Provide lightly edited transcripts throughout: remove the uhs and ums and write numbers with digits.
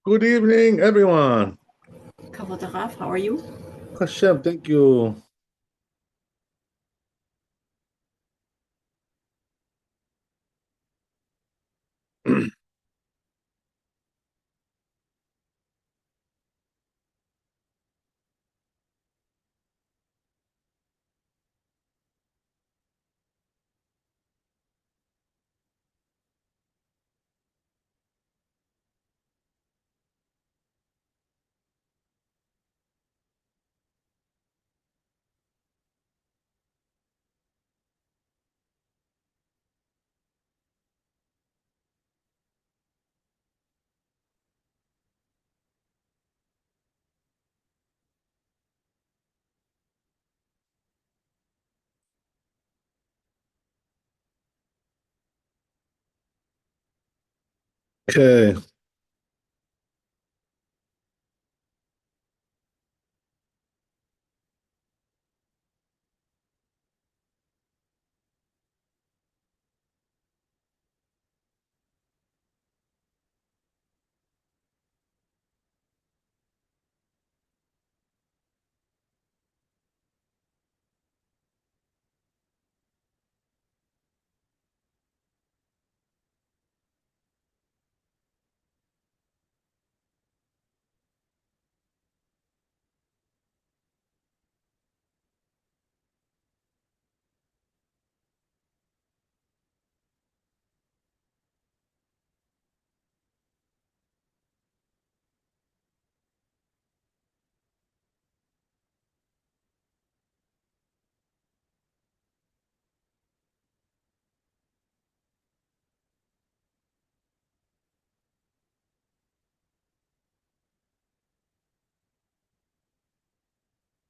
Good evening, everyone. Kavod Raf, how are you? Hashem, thank you. Okay,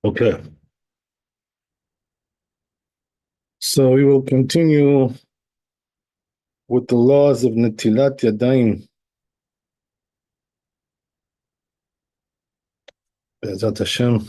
okay. So we will continue with the laws of Netilat Yadayim. Be'ezat Hashem.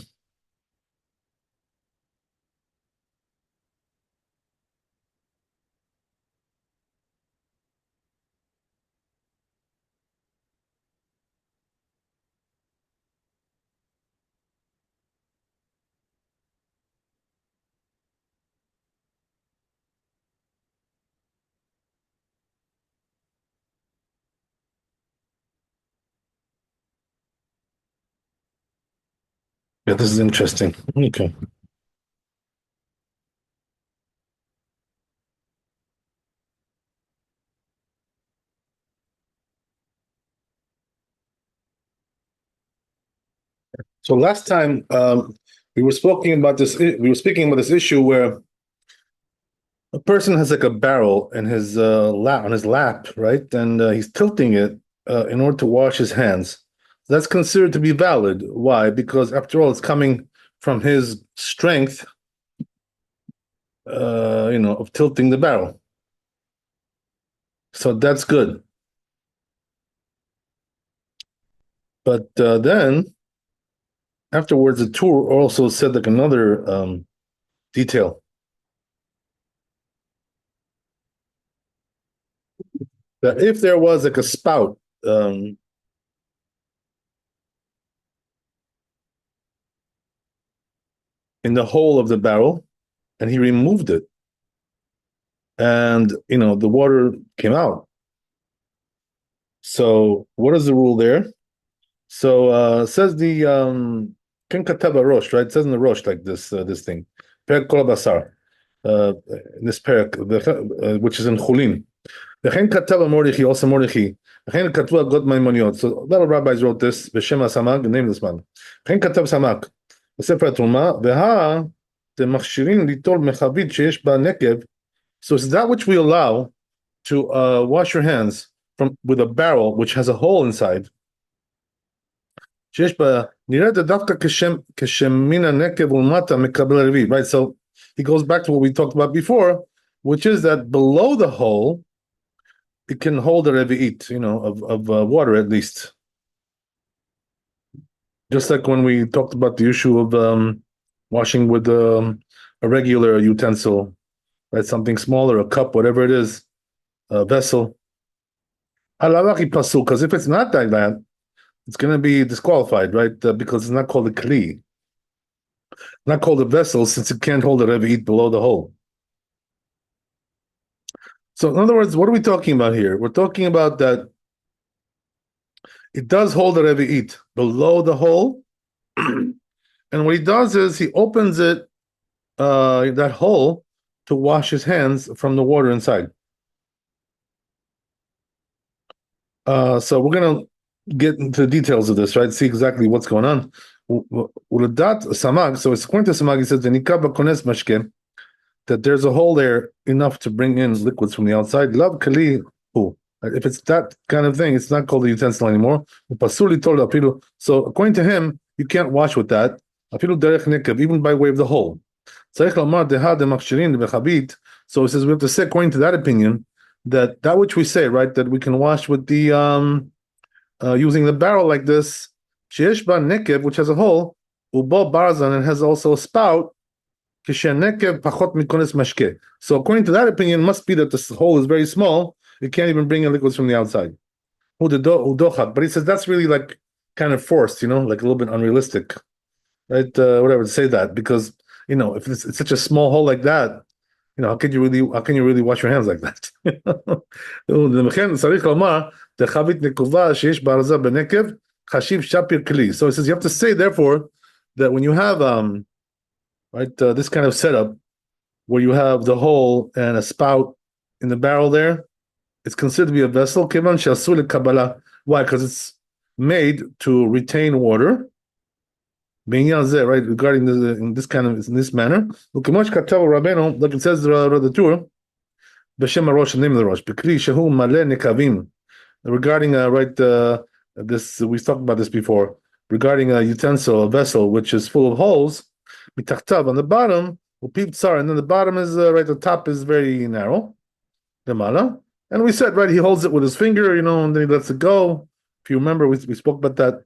Yeah, this is interesting. Okay. So last time we were speaking about this. We were speaking about this issue where a person has like a barrel in his lap on his lap, right? And he's tilting it in order to wash his hands. That's considered to be valid. Why? Because after all, it's coming from his strength, of tilting the barrel. So that's good. But then afterwards, the tour also said like another detail that if there was like a spout in the hole of the barrel, and he removed it, and the water came out. So what is the rule there? So says the Ken Kataba Rosh, right? It says in the Rosh like this thing. Perek Kol Basar. In this perek, which is in Chulin. וכן כתב המוריכי, also מוריכי, וכן כתבו אגרות מימוניות. So a lot of rabbis wrote this בשם הסמ"ק, name this man. וכן כתב סמ"ק בספר התרומה, דמכשירים ליטול מחבית שיש בה נקב. So it's that which we allow to wash your hands from with a barrel which has a hole inside. שיש בה, נראית דווקא כשמן הנקב ולמטה מקבל הרביעי, right? So he goes back to what we talked about before, which is that below the hole, it can hold a revi'it, of water at least. Just like when we talked about the issue of washing with a regular utensil, right? Something smaller, a cup, whatever it is, a vessel. Because if it's not like that, it's going to be disqualified, right? Because it's not called a kli, not called a vessel, since it can't hold a revi'it below the hole. So, in other words, what are we talking about here? We're talking about that it does hold a revi'it below the hole, and what he does is he opens it, that hole, to wash his hands from the water inside. So we're gonna get into the details of this, right? See exactly what's going on. Uladat samag. So it's according to samag. He says that there's a hole there enough to bring in liquids from the outside. Love kali. If it's that kind of thing, it's not called a utensil anymore. So according to him, you can't wash with that. Even by way of the hole. So he says we have to say, according to that opinion, that which we say, right, that we can wash with the using the barrel like this, sheyesh ba nekev, which has a hole, ubo barzan, and has also a spout. So according to that opinion, it must be that this hole is very small. It can't even bring in liquids from the outside. But he says that's really like kind of forced, like a little bit unrealistic, right? Whatever to say that, because if it's such a small hole like that, how can you really wash your hands like that? So it says you have to say, therefore, that when you have right, this kind of setup where you have the hole and a spout in the barrel there, it's considered to be a vessel. Why? Because it's made to retain water. Right, regarding in this manner. Like it says the Torah, B'Shem HaRosh, the name of the Rosh, B'Kli Shehu Maleh Nekavim. Regarding right, this we've talked about this before. Regarding a utensil, a vessel which is full of holes, mitachtav on the bottom, upib and then the bottom is right. The top is very narrow, lemala. And we said, right, he holds it with his finger, and then he lets it go. If you remember, we spoke about that.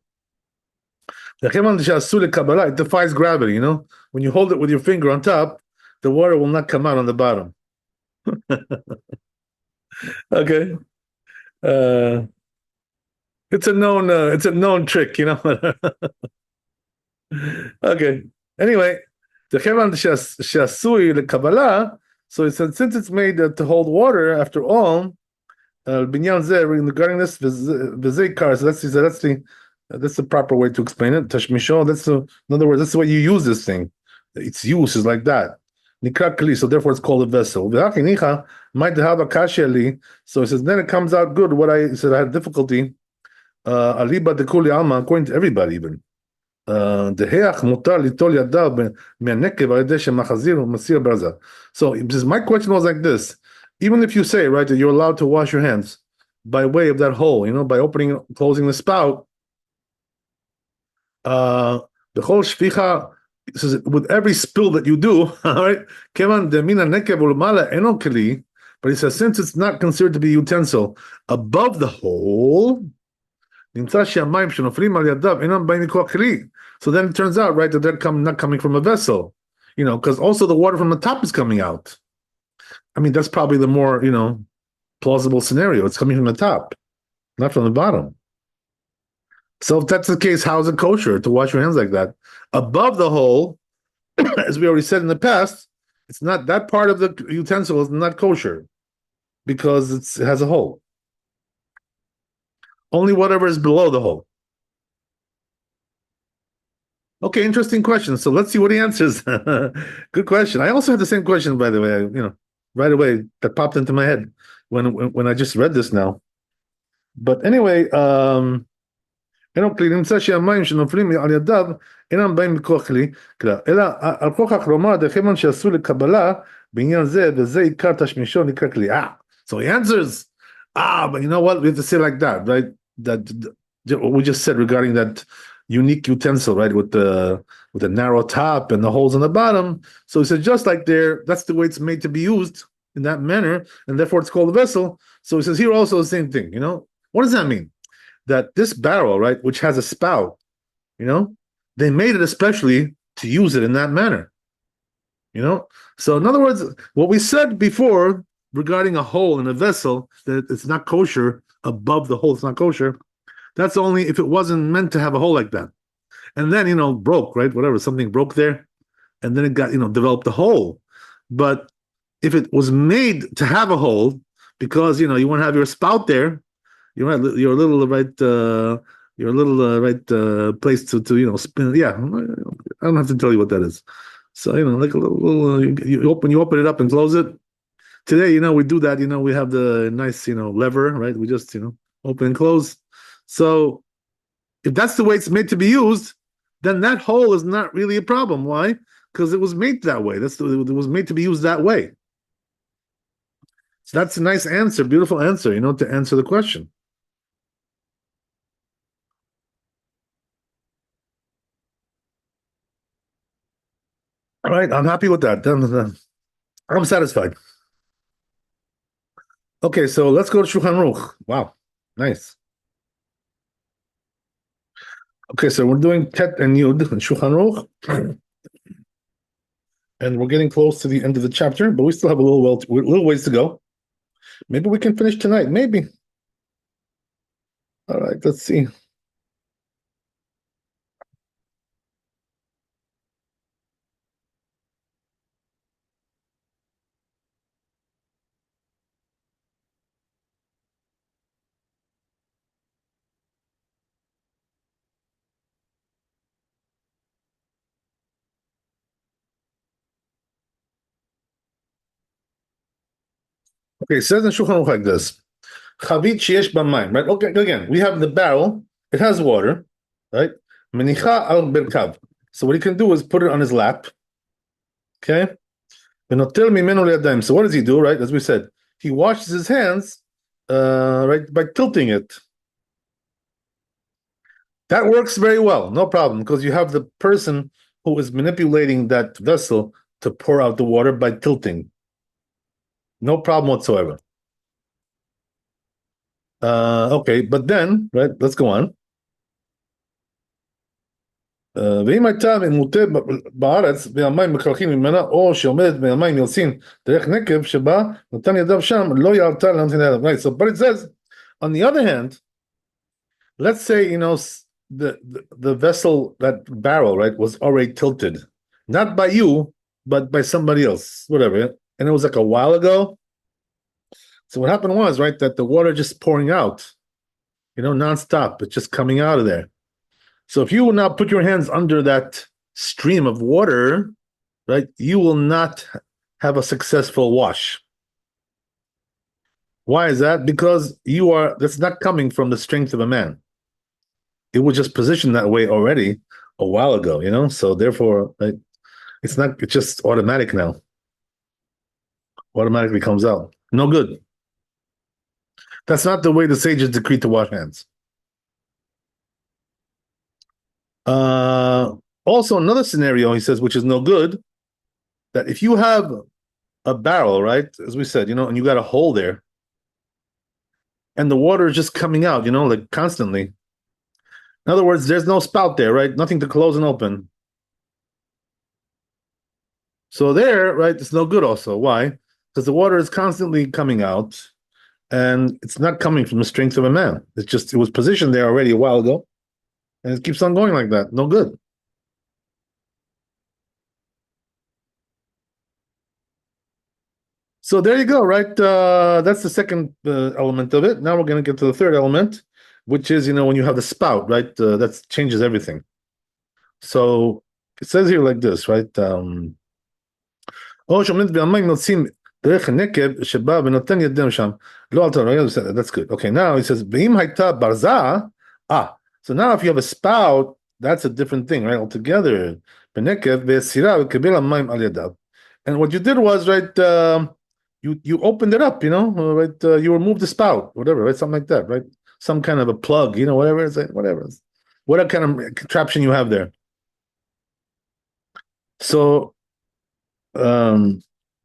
It defies gravity, When you hold it with your finger on top, the water will not come out on the bottom. Okay. It's a known trick, Okay. Anyway, the chevan shasui lekabbalah. So it said, since it's made to hold water, after all, binyan zeh, regarding this v'zeikar. So that's the proper way to explain it. Tashmisho. In other words, that's the way you use this thing. Its use is like that. Nikra, so therefore it's called a vessel. So it says, then it comes out good. What I said, I had difficulty. Aliba de kuli alma, according to everybody, even. So my question was like this: even if you say, right, that you're allowed to wash your hands by way of that hole, by opening and closing the spout, the whole shvicha says with every spill that you do, all right, but he says since it's not considered to be utensil above the hole. So then it turns out, right, that they're not coming from a vessel, because also the water from the top is coming out. I mean, that's probably the more, plausible scenario. It's coming from the top, not from the bottom. So if that's the case, how is it kosher to wash your hands like that? Above the hole, as we already said in the past, it's not, that part of the utensil is not kosher because it has a hole. Only whatever is below the hole. Okay, interesting question. So let's see what he answers. Good question. I also had the same question, by the way. Right away that popped into my head when I just read this now. But anyway, נמצא שהמים שנופלים על ידיו אינם באים מכוח כלי, אלא על כוח לומר דכיוון שעשו לקבלה בעניין זה, וזה עיקר תשמישו נקרא כלי. So he answers, but you know what? We have to say like that, right? That what we just said regarding that unique utensil, right? With the narrow top and the holes on the bottom. So he said, just like there, that's the way it's made to be used in that manner, and therefore it's called a vessel. So he says here also the same thing, What does that mean? That this barrel, right, which has a spout, they made it especially to use it in that manner. So in other words, what we said before regarding a hole in a vessel, that it's not kosher above the hole, it's not kosher. That's only if it wasn't meant to have a hole like that. And then, broke, right? Whatever, something broke there, and then it got, developed a hole. But if it was made to have a hole, because, you want to have your spout there, your little right place to spin. Yeah, I don't have to tell you what that is. So like a little you open it up and close it. Today, we do that. We have the nice lever, right? We just open and close. So if that's the way it's made to be used, then that hole is not really a problem. Why? Because it was made that way. It was made to be used that way. So that's a nice answer, beautiful answer, to answer the question. All right, I'm happy with that. I'm satisfied. Okay, so let's go to Shulchan Aruch. Wow, nice. Okay, so we're doing Tet and Yud in Shulchan Aruch, and we're getting close to the end of the chapter, but we still have a little ways to go. Maybe we can finish tonight. Maybe. All right, let's see. Okay, it says in Shulchan Aruch like this: Chavit sheyesh b'mayim. Right. Okay. Again, we have the barrel. It has water. Right. Menicha al berkav. So what he can do is put it on his lap. Okay. V'notel mimenu liyadayim. So what does he do? Right. As we said, he washes his hands. Right, by tilting it. That works very well, no problem, because you have the person who is manipulating that vessel to pour out the water by tilting. No problem whatsoever. Okay, but then, right, let's go on. ואם הייתה מוטה בארץ והמים מקלחים ממנה, או שעומדת והמים יוצאים דרך נקב שבה נתן ידיו שם, לא יעלתה להמתין עליו. Right, so, but it says, on the other hand, let's say, the vessel, that barrel, right, was already tilted, not by you, but by somebody else, whatever. And it was like a while ago. So what happened was, right, that the water just pouring out, nonstop. It's just coming out of there. So if you will now put your hands under that stream of water, right, you will not have a successful wash. Why is that? Because that's not coming from the strength of a man. It was just positioned that way already a while ago, So therefore, right, it's just automatic now. Automatically comes out. No good. That's not the way the sages decreed to wash hands. Also, another scenario, he says, which is no good, that if you have a barrel, right, as we said, and you got a hole there, and the water is just coming out, like constantly. In other words, there's no spout there, right? Nothing to close and open. So there, right, it's no good also. Why? Because the water is constantly coming out, and it's not coming from the strength of a man. It was positioned there already a while ago, and it keeps on going like that. No good. So there you go, right? That's the second element of it. Now we're going to get to the third element, which is, when you have the spout, right? That changes everything. So it says here like this, right? או שעומדת במים נוצאים דרך הנקב שבא ונותן ידיהם שם. לא על תורה, that's good. Okay, now it says, ואם הייתה ברזה, so now if you have a spout, that's a different thing, right? Altogether, בנקב, והסירה וקבל המים על ידיו. And what you did was, right, you opened it up, right? You removed the spout, whatever, right? Something like that, right? Some kind of a plug, whatever it's like, whatever. What kind of contraption you have there. So,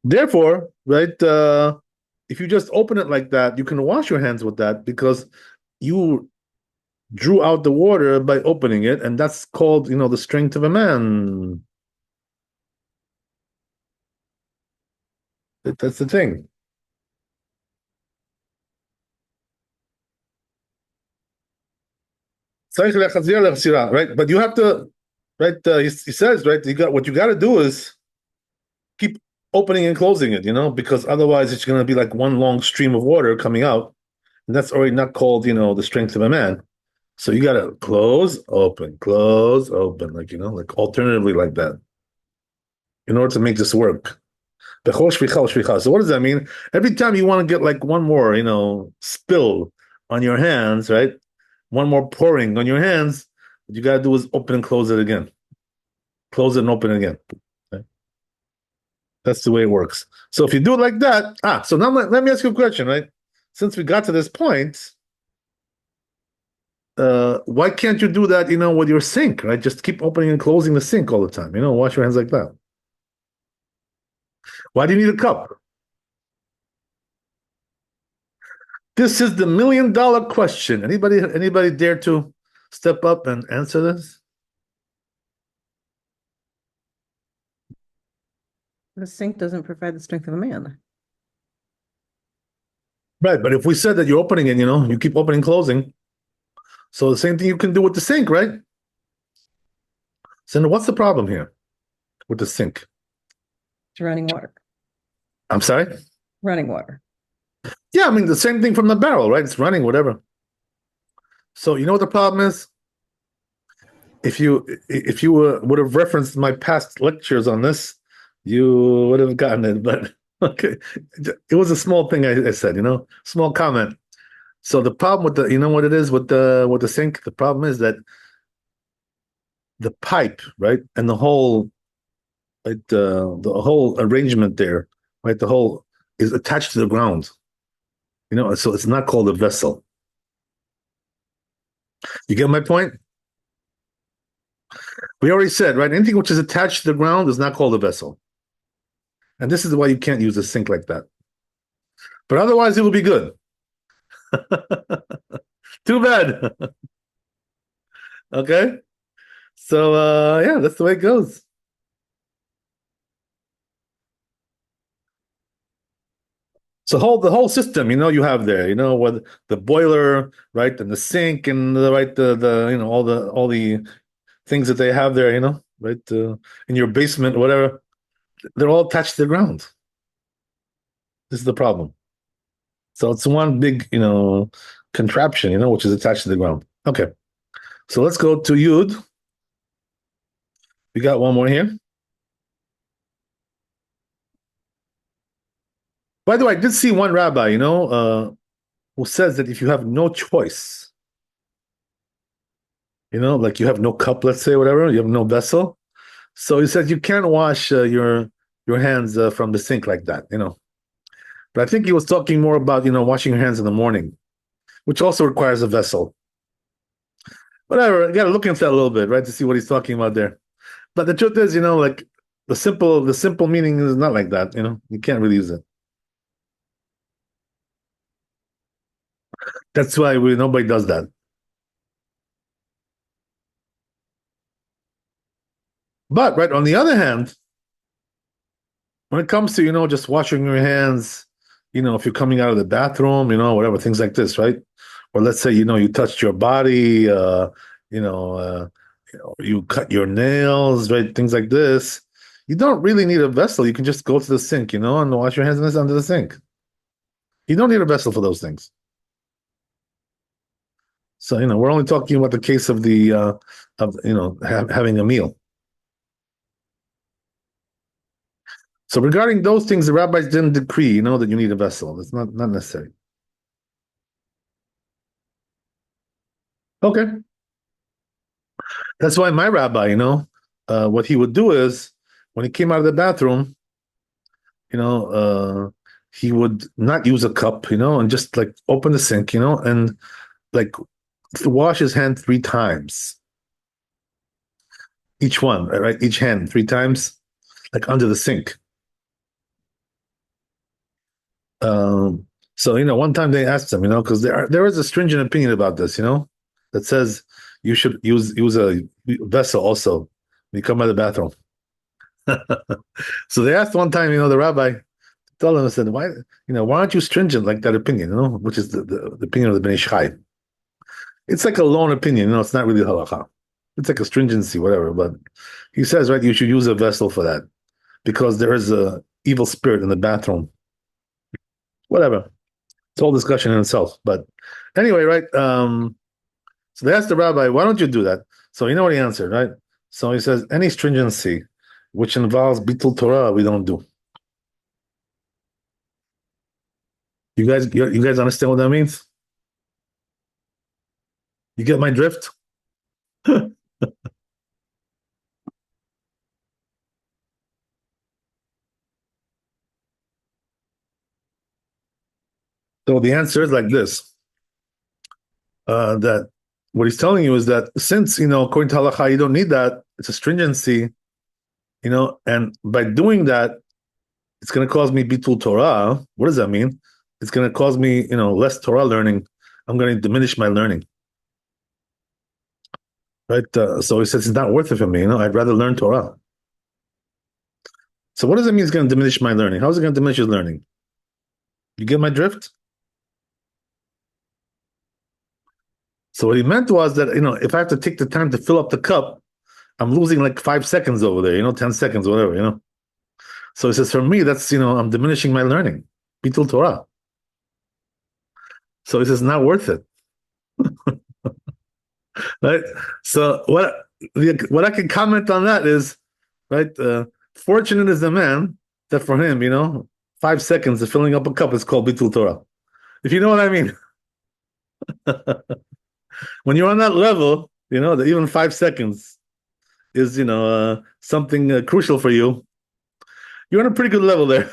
therefore, right, if you just open it like that, you can wash your hands with that because you drew out the water by opening it, and that's called, the strength of a man. That's the thing. Right? But you have to, right? He says, right? You got what you got to do is keep opening and closing it, because otherwise it's going to be like one long stream of water coming out, and that's already not called, the strength of a man. So you got to close, open, like alternatively like that in order to make this work. So what does that mean? Every time you want to get like one more, spill on your hands, right? One more pouring on your hands, what you got to do is open and close it again. Close it and open it again. Okay? That's the way it works. So if you do it like that, so now let me ask you a question, right? Since we got to this point, why can't you do that, with your sink, right? Just keep opening and closing the sink all the time, wash your hands like that. Why do you need a cup? This is the $1 million question. Anybody dare to step up and answer this? The sink doesn't provide the strength of a man. Right, but if we said that you're opening it, you keep opening, closing. So the same thing you can do with the sink, right? So what's the problem here with the sink? It's running water. I'm sorry? Running water. Yeah, I mean the same thing from the barrel, right? It's running, whatever. So you know what the problem is? If you would have referenced my past lectures on this, you would have gotten it. But okay, it was a small thing I said, small comment. So the problem with you know what it is with the sink. The problem is that the pipe, right, and the whole, right, the whole arrangement there, right, the whole is attached to the ground. So it's not called a vessel. You get my point? We already said, right? Anything which is attached to the ground is not called a vessel. And this is why you can't use a sink like that. But otherwise, it will be good. Too bad. Okay. So, yeah, that's the way it goes. So the whole system, you have there, what the boiler, right, and the sink, and the right, the all the things that they have there, right, in your basement, whatever, they're all attached to the ground. This is the problem. So it's one big, contraption, which is attached to the ground. Okay. So let's go to Yud. We got one more here. By the way, I did see one rabbi, who says that if you have no choice, like you have no cup, let's say, whatever, you have no vessel. So he says you can't wash your hands from the sink like that, But I think he was talking more about, washing your hands in the morning, which also requires a vessel. Whatever, you got to look into that a little bit, right, to see what he's talking about there. But the truth is, like the simple meaning is not like that, you can't really use it. That's why nobody does that. But right on the other hand, when it comes to just washing your hands, if you're coming out of the bathroom, whatever things like this, right? Or let's say you touched your body, you know, uh, you cut your nails, right? Things like this. You don't really need a vessel. You can just go to the sink, and wash your hands under the sink. You don't need a vessel for those things. So we're only talking about the case of the having a meal. So regarding those things, the rabbis didn't decree, that you need a vessel. It's not necessary. Okay. That's why my rabbi, what he would do is when he came out of the bathroom, he would not use a cup, and just like open the sink, and like wash his hand 3 times. Each one, right? Each hand 3 times, like under the sink. So one time they asked him, because there is a stringent opinion about this, that says you should use a vessel also when you come out of the bathroom. So they asked one time, the rabbi told him, I said, why aren't you stringent like that opinion, which is the opinion of the Bnei Ish Chai? It's like a lone opinion, it's not really halacha. It's like a stringency, whatever. But he says, right, you should use a vessel for that because there is a evil spirit in the bathroom. Whatever. It's a whole discussion in itself. But anyway, right? So they asked the rabbi, why don't you do that? So you know what he answered, right? So he says, any stringency which involves bitul Torah, we don't do. You guys understand what that means? You get my drift? So the answer is like this: that what he's telling you is that since according to halacha, you don't need that. It's a stringency, and by doing that, it's going to cause me bitul Torah. What does that mean? It's going to cause me, less Torah learning. I'm going to diminish my learning, right? So he says it's not worth it for me. I'd rather learn Torah. So what does it mean? It's going to diminish my learning. How is it going to diminish your learning? You get my drift? So what he meant was that if I have to take the time to fill up the cup, I'm losing like 5 seconds over there. 10 seconds, whatever. So he says for me, that's I'm diminishing my learning. Bitul Torah. So he says not worth it. Right. So what I can comment on that is, right. Fortunate is the man that for him, 5 seconds of filling up a cup is called bitul Torah. If you know what I mean. When you're on that level, that even 5 seconds is something crucial for you. You're on a pretty good level there.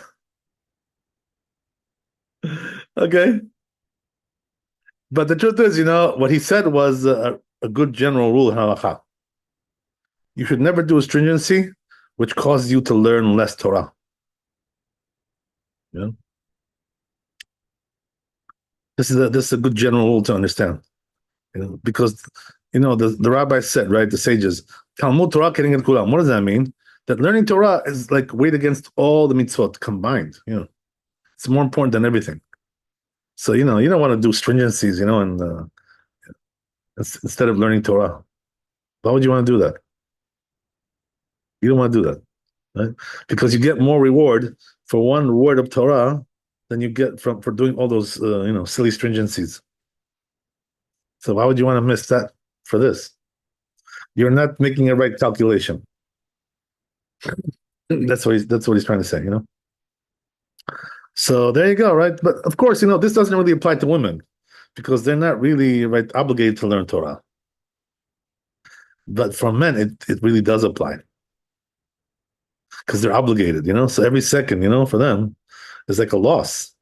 Okay. But the truth is, what he said was a good general rule in halakha. You should never do a stringency which causes you to learn less Torah. Yeah. This is a good general rule to understand. Because the rabbi said, right, the sages, Talmud Torah kering et kulam. What does that mean? That learning Torah is like weighed against all the mitzvot combined. It's more important than everything. So you don't want to do stringencies, and instead of learning Torah. Why would you want to do that? You don't want to do that, right? Because you get more reward for one word of Torah than you get for doing all those silly stringencies. So why would you want to miss that for this? You're not making a right calculation. That's what he's trying to say, So there you go, right? But of course, this doesn't really apply to women because they're not really right obligated to learn Torah. But for men, it really does apply because they're obligated, So every second, for them, is like a loss.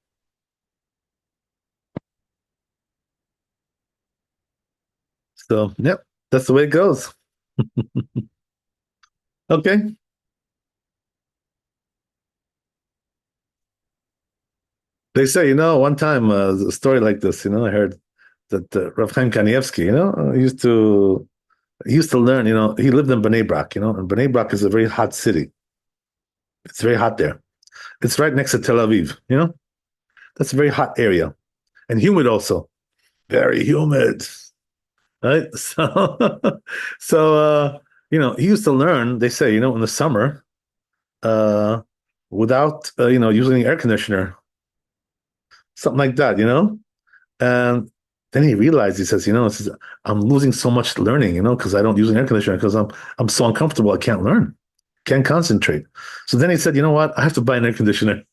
So, yep, that's the way it goes. Okay. They say, one time, a story like this, I heard that Rav Chaim Kanievsky, he used to learn, he lived in Bnei Brak, and Bnei Brak is a very hot city. It's very hot there. It's right next to Tel Aviv, That's a very hot area. And humid also. Very humid. Right? So he used to learn, they say, in the summer, without using air conditioner. Something like that, And then he realized, he says, I'm losing so much learning, because I don't use an air conditioner because I'm so uncomfortable, I can't learn, can't concentrate. So then he said, you know what? I have to buy an air conditioner.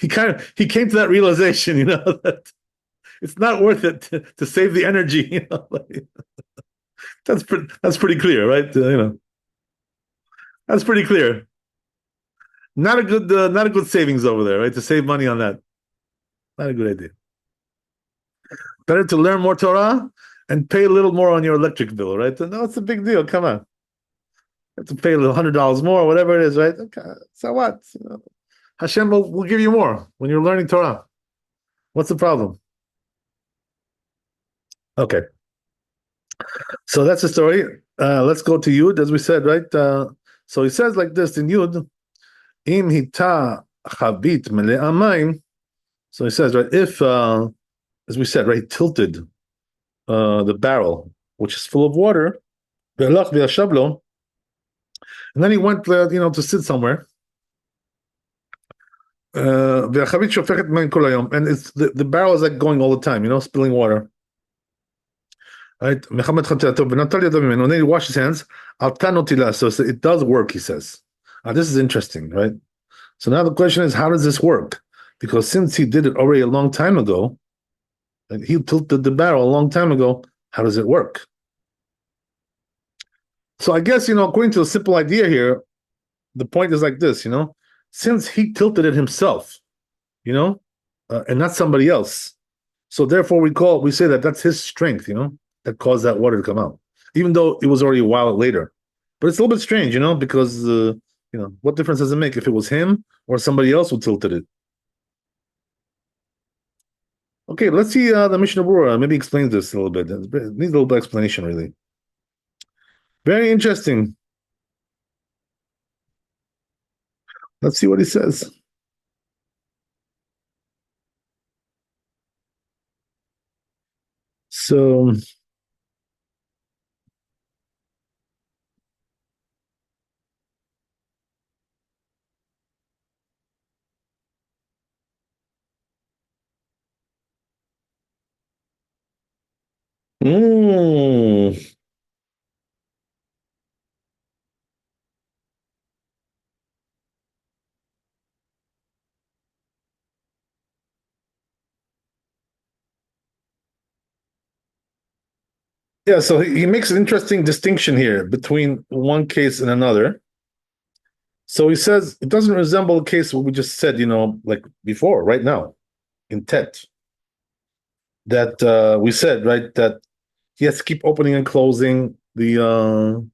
He came to that realization, that it's not worth it to save the energy, that's pretty clear, right? That's pretty clear. Not a good savings over there, right? To save money on that. Not a good idea. Better to learn more Torah and pay a little more on your electric bill, right? No, it's a big deal. Come on. You have to pay a little $100 more, whatever it is, right? Okay. So what? Hashem will give you more when you're learning Torah. What's the problem? Okay. So that's the story. Let's go to Yud, as we said, right? So he says like this in Yud, Im hita chavit mele'amayim. So he says, right, if, as we said, right, tilted the barrel, which is full of water, and then he went, to sit somewhere. And it's the barrel is like going all the time, spilling water. Right? And then he washed his hands. So it does work, he says. This is interesting, right? So now the question is, how does this work? Because since he did it already a long time ago, and he tilted the barrel a long time ago, how does it work? So I guess, according to the simple idea here, the point is like this, since he tilted it himself, and not somebody else. So therefore we say that that's his strength, that caused that water to come out, even though it was already a while later. But it's a little bit strange, because, what difference does it make if it was him or somebody else who tilted it? Okay, let's see the Mishnah Berurah maybe explains this a little bit. It needs a little bit of explanation, really. Very interesting. Let's see what he says. So, mm, yeah, so he makes an interesting distinction here between one case and another. So he says it doesn't resemble a case what we just said, like before, right now, in Tet, that we said, right, that he has to keep opening and closing the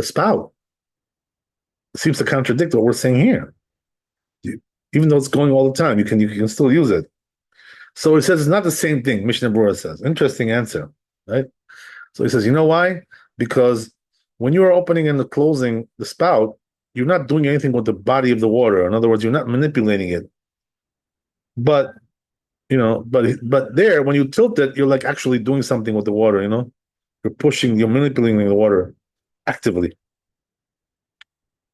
spout. It seems to contradict what we're saying here. Even though it's going all the time, you can still use it. So he says it's not the same thing. Mishnah Berurah says, interesting answer, right? So he says, you know why? Because when you are opening and closing the spout, you're not doing anything with the body of the water. In other words, you're not manipulating it. But but there, when you tilt it, you're like actually doing something with the water. You're manipulating the water actively.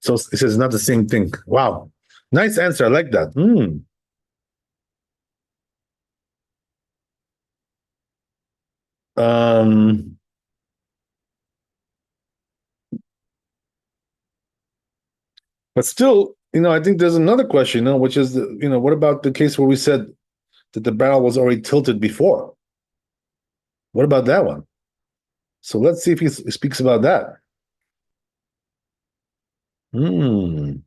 So it says not the same thing. Wow, nice answer. I like that. Um, but still, I think there's another question, which is, what about the case where we said that the barrel was already tilted before? What about that one? So let's see if he speaks about that. Hmm.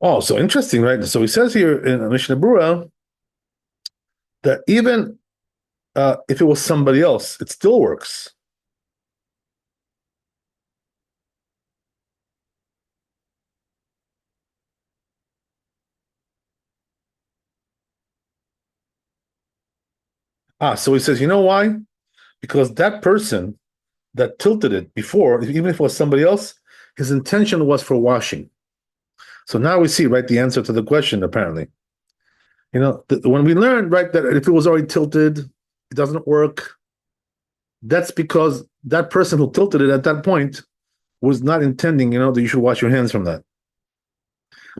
Oh, so interesting, right? So he says here in Mishnah Berurah that even if it was somebody else, it still works. So he says, you know why? Because that person that tilted it before, even if it was somebody else, his intention was for washing. So now we see, right, the answer to the question, apparently. When we learned, right, that if it was already tilted, it doesn't work. That's because that person who tilted it at that point was not intending, that you should wash your hands from that.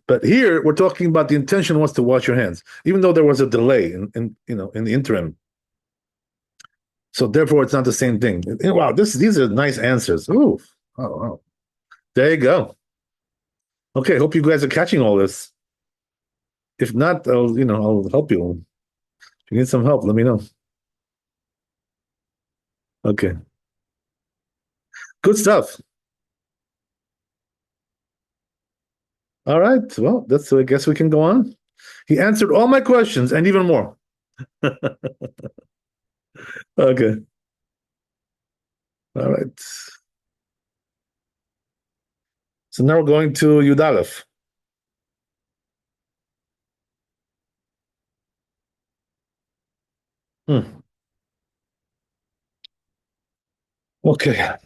But here we're talking about the intention was to wash your hands, even though there was a delay in the interim. So therefore, it's not the same thing. Wow, these are nice answers. Ooh, oh, wow. There you go. Okay, hope you guys are catching all this. If not, I'll help you. If you need some help, let me know. Okay, good stuff. All right, well, so I guess we can go on. He answered all my questions and even more. Okay. All right. So now we're going to Yudalef. Hmm. Okay.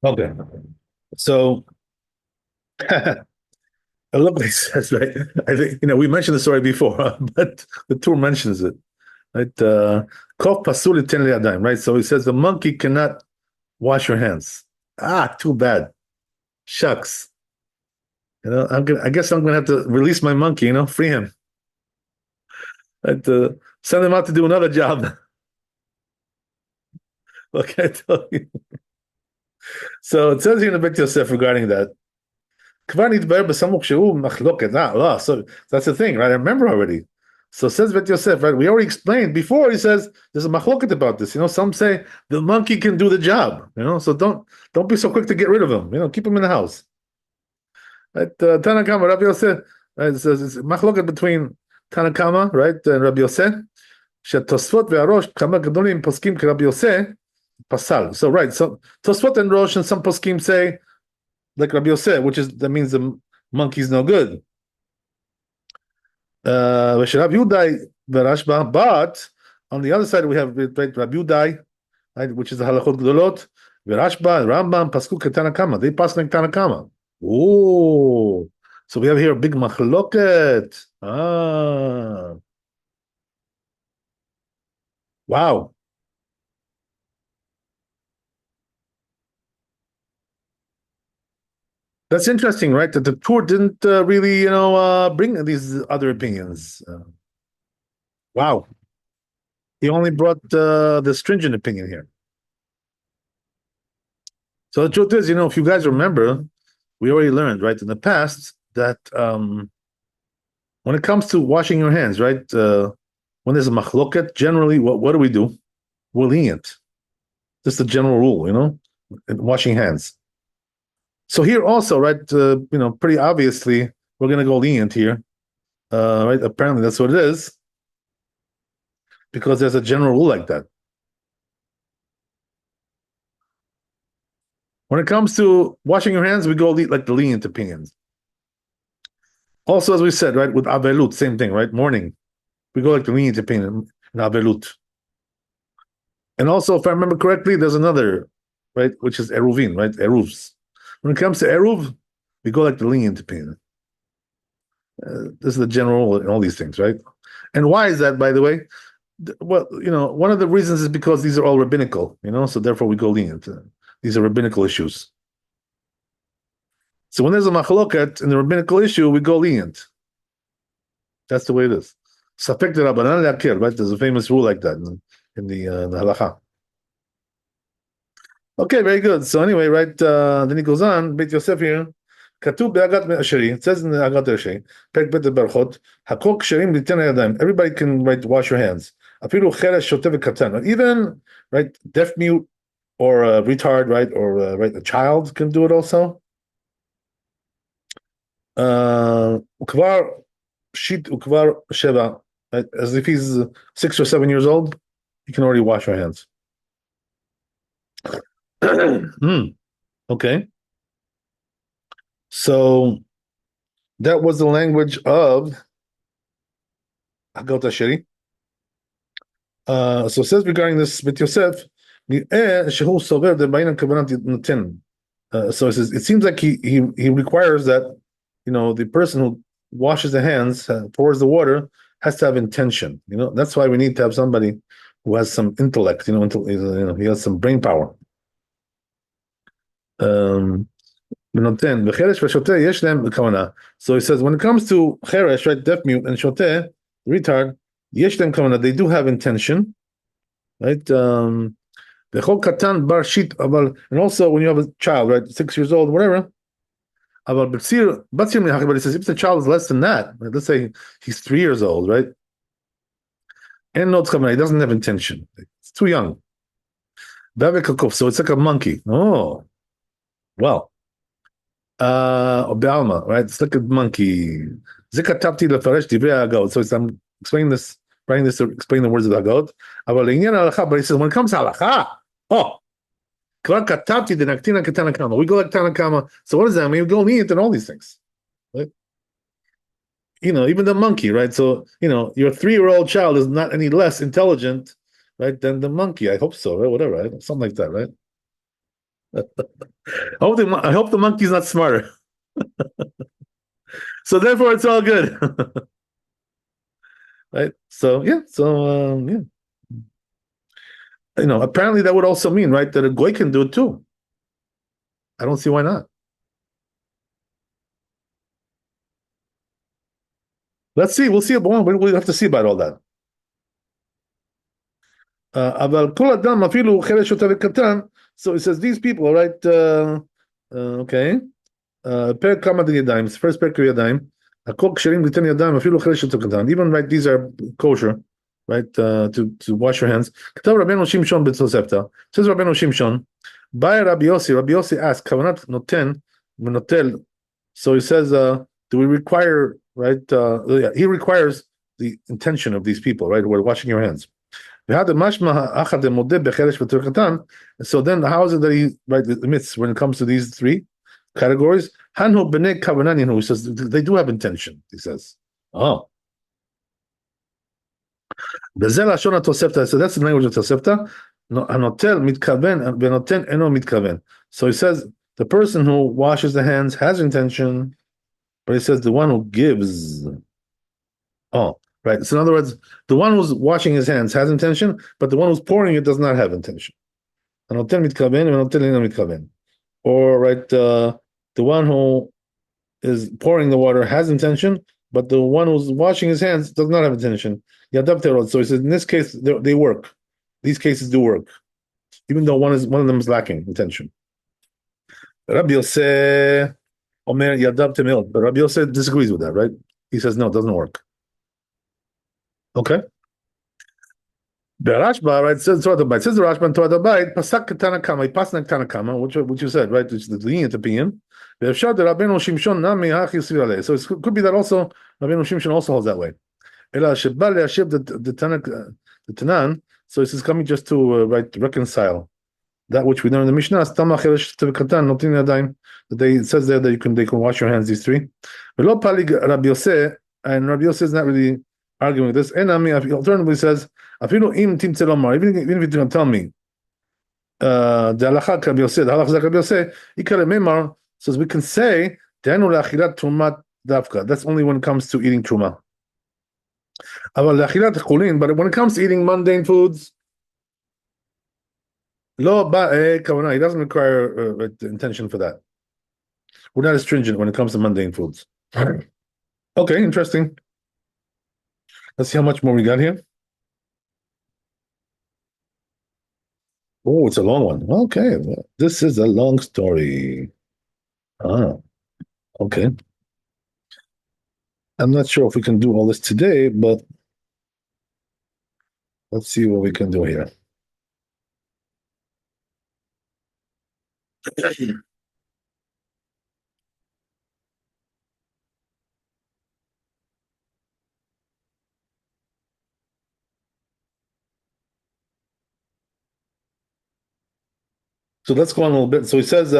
Okay. So I love what he says, right? I think, we mentioned the story before, but the tour mentions it, right? Kof pasul iten liyadayim, right? So he says the monkey cannot wash your hands. Ah, too bad. Shucks. I guess I'm gonna have to release my monkey, free him. Right? Send him out to do another job. Okay, I tell you. So it says here in the Beit Yosef regarding that. כבר נתבהר בסמוך שהוא מחלוקת. לא, so that's the thing, right? I remember already. So says Bet Yosef, right? We already explained before. He says there's a machloket about this. Some say the monkey can do the job. So don't be so quick to get rid of him. Keep him in the house. Right? Tanakama, Rabbi Yosef, right? It says it's machloket between Tanakama, right, and Rabbi Yosef. שהתוספות והראש כמה גדולים פוסקים כרבי יוסף פסל. So right, so Tosfot and Rosh and some poskim say like Rabbi Yosef, that means the monkey's no good. But on the other side we have Rabbi Yudai, right, which is the halachot gdolot. Rashba, Rambam, Pasku Tanakama. They pass like Tanakama. Oh, so we have here a big machloket. Wow. That's interesting, right? That the tour didn't really, bring these other opinions. Wow. He only brought the stringent opinion here. So the truth is, if you guys remember, we already learned, right, in the past that when it comes to washing your hands, right, when there's a machloket, generally, what do? We're lenient. This is the general rule, in washing hands. So here also, right, pretty obviously, we're going to go lenient here, right? Apparently, that's what it is, because there's a general rule like that. When it comes to washing your hands, we go like the lenient opinions. Also, as we said, right, with avelut, same thing, right? Morning, we go like the lenient opinion in avelut. And also, if I remember correctly, there's another, right, which is eruvin, right? Eruvs. When it comes to eruv, we go like the lenient opinion. This is the general rule in all these things, right? And why is that, by the way? Well, one of the reasons is because these are all rabbinical, so therefore we go lenient. These are rabbinical issues. So when there's a machloket in the rabbinical issue, we go lenient. That's the way it is. Safek de Rabbanan le'akir, right? There's a famous rule like that in the halacha. Okay, very good. So anyway, right, then he goes on, Beit Yosef here, כתוב בהגת אשרי, it says in the Agat Asheri, פרק ב' בברכות, הכל כשרים ליתן הידיים, everybody can, right, wash your hands. אפילו חירש, שוטה וקטן, even, right, deaf mute, or retard, right, or right, a child can do it also. וכבר שיט וכבר שבע, right, as if he's 6 or 7 years old, he can already wash your hands. Okay. So that was the language of Hagot Asheri. So it says regarding this Beit Yosef, so it says it seems like he requires that the person who washes the hands, pours the water, has to have intention. That's why we need to have somebody who has some intellect. He has some brain power. ונותן, וחרש ושוטה יש להם כוונה. So he says, when it comes to חרש, right, deaf mute, and שוטה, retard, יש להם כוונה, they do have intention, right? וכל קטן בר שיט, אבל, and also when you have a child, right, 6 years old, whatever, אבל בציר מלהכי, but he says, if the child is less than that, right, let's say he's 3 years old, right? And no כוונה, he doesn't have intention. It's too young. So it's like a monkey. Oh, well. Obama, right? It's like a monkey. Zikatapti lefaresh divrei hagod. So I'm explaining this, writing this to explain the words of the hagod. But he says when it comes to halacha, kvar katapti denaktina ketana kama. We go like tanakama. So what does that mean? We go neat and all these things, right? Even the monkey, right? So your 3-year-old child is not any less intelligent, right, than the monkey. I hope so, right? Whatever, right? Something like that, right? I hope the monkey's not smarter. So therefore, it's all good, right? So yeah. Apparently that would also mean, right, that a goy can do it too. I don't see why not. Let's see. We'll see. We'll have to see about all that. אבל כל אדם אפילו חרש יותר וקטן, so it says these people, right? Okay. פרק כמה ידיים, first פרק ידיים, הכל כשרים ליתן ידיים, אפילו חרש יותר קטן. Even, right, these are kosher, right, to wash your hands. כתב רבנו שמשון בתוספתא, says רבנו שמשון, בא רבי יוסי asked, כוונת נותן ונוטל, so he says, do we require, right, he requires the intention of these people, right, who are washing your hands. So then how is it that he, right, admits when it comes to these 3 categories? He says they do have intention, he says. Oh. So that's the language of Tosefta. So he says the person who washes the hands has intention, but he says the one who gives. Oh. Right. So in other words, the one who's washing his hands has intention, but the one who's pouring it does not have intention. Or right, the one who is pouring the water has intention, but the one who's washing his hands does not have intention. So he says in this case they work. These cases do work, even though one of them is lacking intention. Rabbi Yosef Omer Yadav Temil, but Rabbi Yosef disagrees with that, right? He says no, it doesn't work. Okay. The Rashba, right, says the Rashba, Torah Bayit, Pasak Tanakama, Pasnak Tanakama, which you said, right, which is the lenient opinion. So it could be that also Rabbeinu Shimshon also holds that way. The Tanan, so this is coming just to right, reconcile that which we know in the Mishnah. That it says there that they can wash your hands, these 3. Rabbi Yosef, and Rabbi Yosef is not really arguing with this. Alternatively says, even if you don't tell me, the halacha Rabbi Yosef, says we can say that's only when it comes to eating truma. But when it comes to eating mundane foods, he doesn't require intention for that. We're not as stringent when it comes to mundane foods. Okay, interesting. Let's see how much more we got here. Oh, it's a long one. Okay, this is a long story. Okay. I'm not sure if we can do all this today, but let's see what we can do here. So let's go on a little bit. So he says,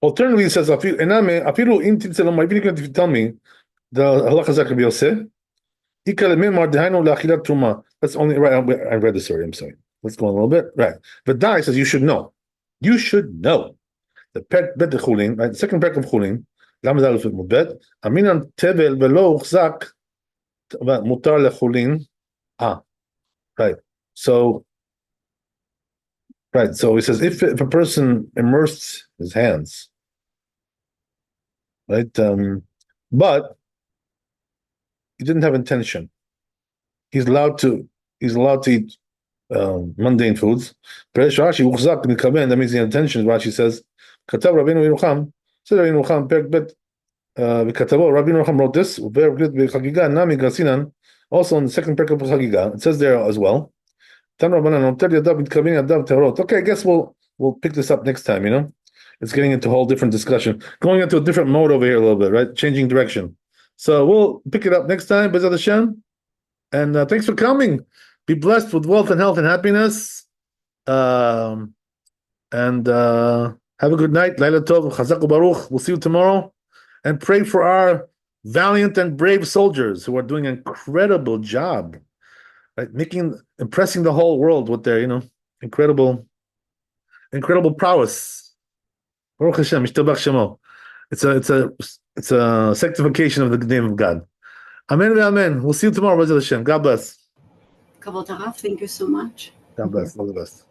alternatively, he says, if you tell me the halacha zak Rabbi Yosef, that's only right. I read this already. I'm sorry. Let's go on a little bit. Right. But Dai says you should know. You should know. The pet bet the chulin, right? The second pack of chulin, lamed alef bet. Aminan tevel velo uchzak mutar lechulin. Right. So, right. So he says, if a person immersed his hands, right, but he didn't have intention, he's allowed to eat mundane foods. Rashi uchzak mikaben, that means the intention. Rashi says, "Katav Rabbeinu Yerucham." So Rabbeinu Yerucham bet v'katavo. Rabbeinu Yerucham wrote this. B'chagiga nami gasinan. Also in the second perek of Chagiga, it says there as well. Tan Rabbanan noter yadav mitkaven yadav terot. Okay, I guess we'll pick this up next time. It's getting into a whole different discussion, going into a different mode over here a little bit, right? Changing direction. So we'll pick it up next time. B'ezrat Hashem. And thanks for coming. Be blessed with wealth and health and happiness. And have a good night. Laila Tov, Chazak Baruch. We'll see you tomorrow. And pray for our valiant and brave soldiers who are doing an incredible job, right? Impressing the whole world with their, incredible prowess. Baruch Hashem, Yishtabach Shemo. It's a sanctification of the name of God. Amen ve amen. We'll see you tomorrow, B'ezrat Hashem. God bless. Kavod Harav, thank you so much. God bless. All the best.